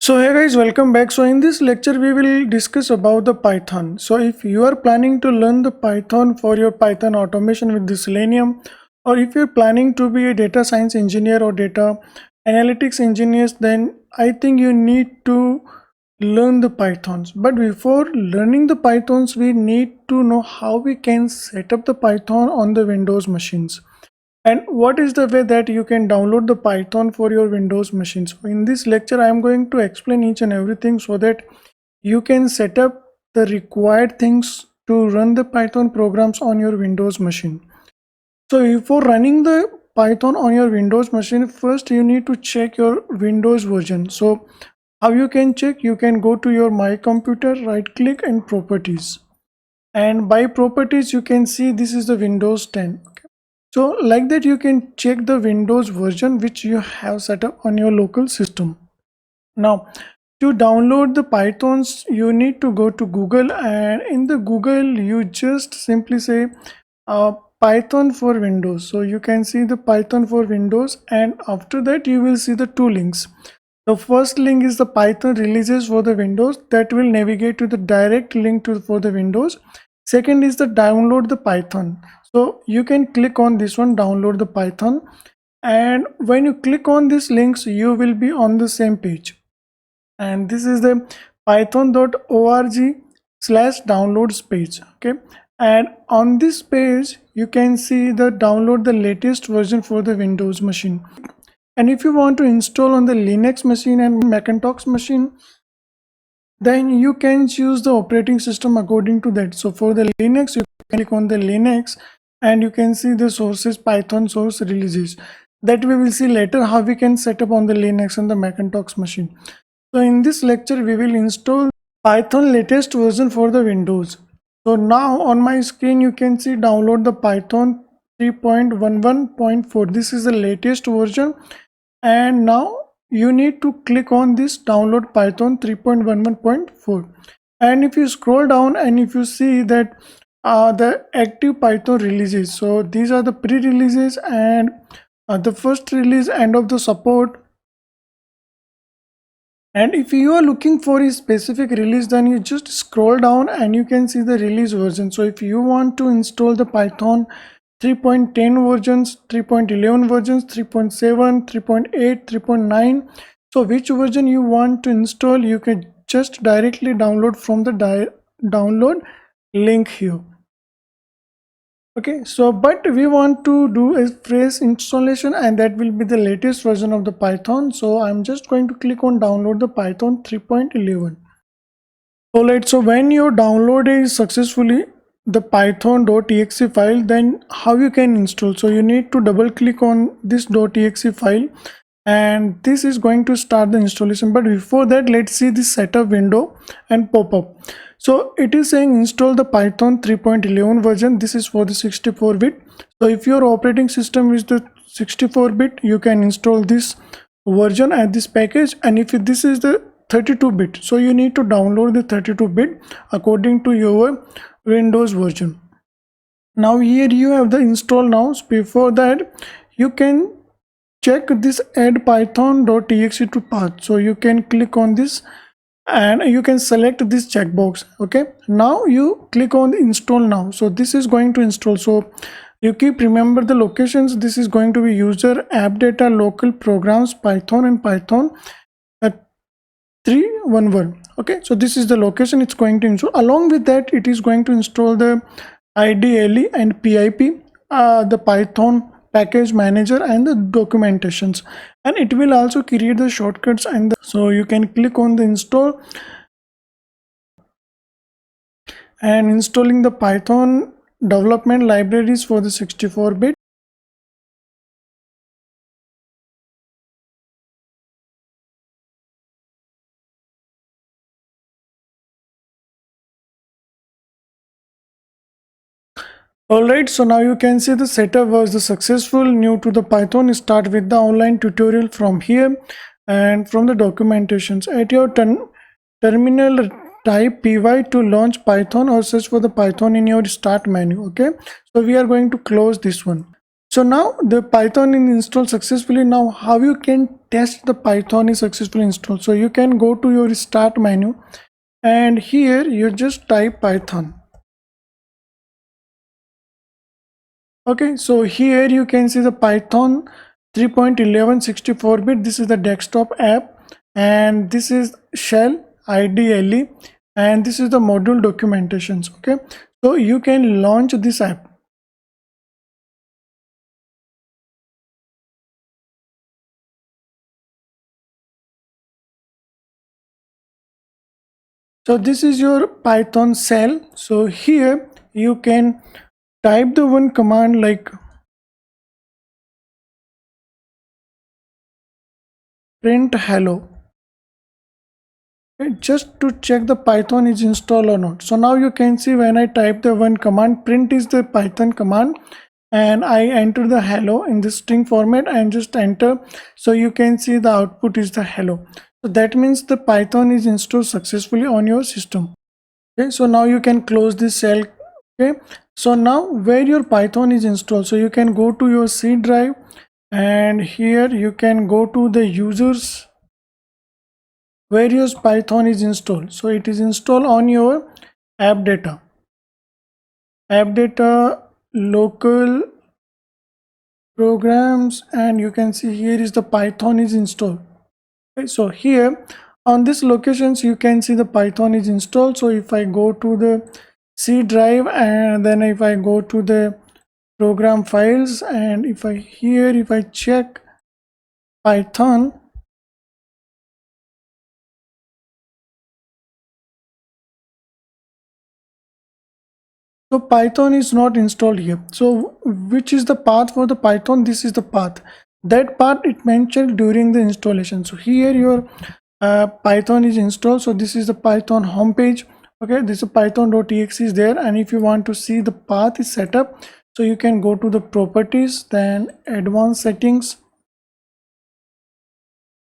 So hey guys, welcome back. So in this lecture we will discuss about the Python. So if you are planning to learn the Python for your Python automation with the Selenium, or if you're planning to be a data science engineer or data analytics engineers, then I think you need to learn the Pythons. But before learning the Pythons, we need to know how we can set up the Python on the Windows machines. And what is the way that you can download the Python for your Windows machine? So in this lecture, I am going to explain each and everything so that you can set up the required things to run the Python programs on your Windows machine. So before running the Python on your Windows machine, first you need to check your Windows version. So how you can check? You can go to your My Computer, right click and Properties. And by Properties, you can see this is the Windows 10. So like that you can check the Windows version which you have set up on your local system. Now to download the Pythons you need to go to Google, and in the Google you just simply say Python for Windows. So you can see the Python for Windows, and after that you will see the two links. The first link is the Python releases for the Windows, that will navigate to the direct link for the Windows. Second is the download the Python. So you can click on this one, download the Python, and when you click on these links you will be on the same page. And this is the python.org/downloads page. Okay, and on this page you can see the download the latest version for the Windows machine. And if you want to install on the Linux machine and Macintosh machine, then you can choose the operating system according to that. So for the Linux, you can click on the Linux and you can see the sources, Python source releases. That we will see later how we can set up on the Linux and the Macintosh machine. So in this lecture, we will install Python latest version for the Windows. So now on my screen, you can see download the Python 3.11.4. This is the latest version. And now you need to click on this download Python 3.11.4. And if you scroll down and if you see that the active Python releases, so these are the pre-releases and the first release end of the support. And if you are looking for a specific release, then you just scroll down and you can see the release version. So if you want to install the Python 3.10 versions, 3.11 versions, 3.7, 3.8, 3.9, so which version you want to install, you can just directly download from the download link here. Okay, so but we want to do a fresh installation, and that will be the latest version of the Python. So I'm just going to click on download the Python 3.11. Alright, so when your download is successfully the python.exe file, then how you can install? So you need to double click on this .exe file, and this is going to start the installation. But before that, let's see the setup window and pop up. So it is saying install the Python 3.11 version. This is for the 64-bit. So if your operating system is the 64-bit, you can install this version and this package. And if this is the 32-bit, so you need to download the 32-bit according to your Windows version. Now here you have the install now. So before that, you can check this add python.exe to path. So you can click on this and you can select this checkbox. Okay, now you click on install now. So this is going to install. So you keep remember the locations. This is going to be user, app data, local programs, Python and Python 3.11. Okay, so this is the location it's going to install. Along with that, it is going to install the IDLE and PIP, the Python package manager and the documentations, and it will also create the shortcuts and so you can click on the install and installing the Python development libraries for the 64-bit. Alright, so now you can see the setup was the successful. New to the Python, start with the online tutorial from here, and from the documentations at your terminal type py to launch Python or search for the Python in your start menu. Okay, so we are going to close this one. So now the Python is installed successfully. Now how you can test the Python is successfully installed. So you can go to your start menu, and here you just type Python. Okay, so here you can see the Python 3.11 64-bit. This is the desktop app, and this is shell IDLE, and this is the module documentations. Okay, so you can launch this app. So this is your Python shell. So here you can type the one command like print hello, just to check the Python is installed or not. So now you can see when I type the one command, print is the Python command, and I enter the hello in the string format and just enter. So you can see the output is the hello. So that means the Python is installed successfully on your system. Okay, so now you can close this cell. Okay, so now where your Python is installed, so you can go to your C drive, and here you can go to the users where your Python is installed. So it is installed on your app data local programs, and you can see here is the Python is installed. Okay, so here on this locations you can see the Python is installed. So if I go to the C drive, and then if I go to the program files, and if I check Python, so Python is not installed here. So which is the path for the Python? This is the path. That part it mentioned during the installation. So here your Python is installed. So this is the Python homepage. Okay, this is python.exe is there, and if you want to see the path is set up, so you can go to the properties, then advanced settings,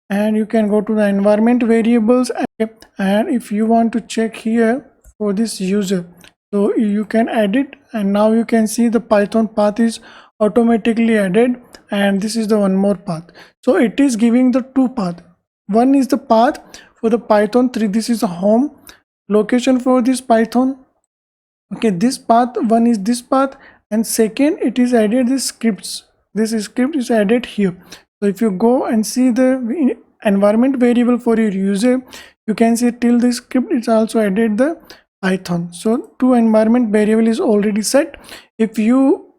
and you can go to the environment variables. And if you want to check here for this user, so you can add it, and now you can see the Python path is automatically added, and this is the one more path. So it is giving the two path. One is the path for the Python 3. This is the home location for this Python. Okay, this path one is this path, and second it is added the scripts. This script is added here. So if you go and see the environment variable for your user, you can see till the script it's also added the Python. So two environment variable is already set. If you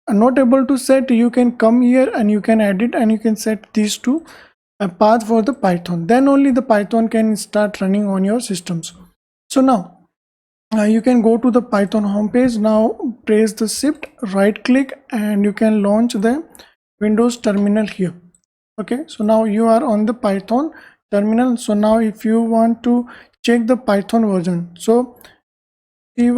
are not able to set, you can come here and you can edit, and you can set these two a path for the Python. Then only the Python can start running on your systems. So now you can go to the Python homepage. Now press the shift right click, and you can launch the Windows terminal here. Okay, so now you are on the Python terminal. So now if you want to check the Python version, so py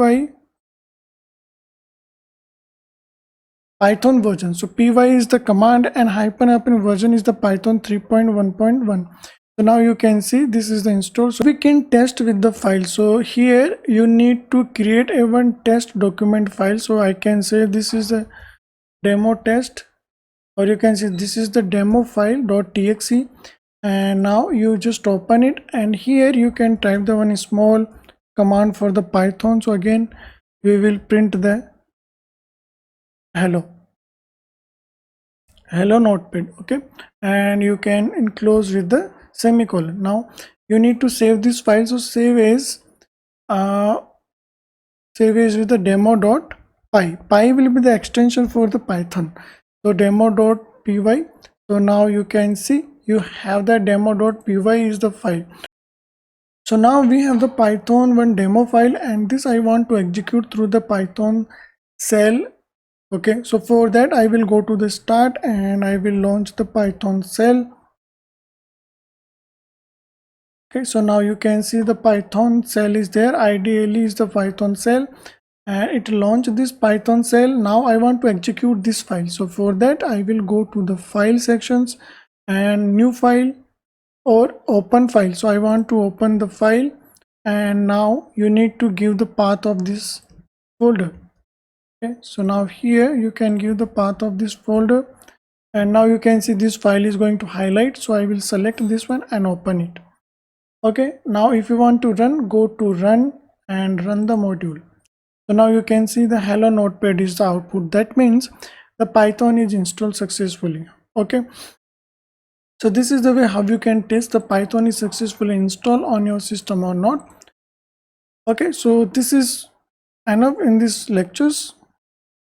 Python version, so py is the command, and hyphen version is the Python 3.1.1. So now you can see this is the install. So we can test with the file. So here you need to create a one test document file. So I can say this is a demo test, or you can say this is the demo file.txt, and now you just open it, and here you can type the one small command for the Python. So again we will print the hello notepad. Okay, and you can enclose with the semicolon. Now you need to save this file. So uh, save as with the demo.py. Py will be the extension for the Python. So demo.py. So now you can see you have the demo.py is the file. So now we have the Python one demo file, and this I want to execute through the Python shell. Okay, so for that I will go to the start, and I will launch the Python shell. Okay, so now you can see the Python shell is there. Ideally is the Python shell, and it launched this Python shell. Now I want to execute this file. So for that I will go to the file sections, and new file or open file. So I want to open the file, and now you need to give the path of this folder. Okay, so now here you can give the path of this folder. and now you can see this file is going to highlight, so I will select this one and open it. Okay, now if you want to run, go to run and run the module. So now you can see the hello notepad is the output. That means the Python is installed successfully. Okay, so this is the way how you can test the Python is successfully installed on your system or not. Okay, so this is enough in these lectures.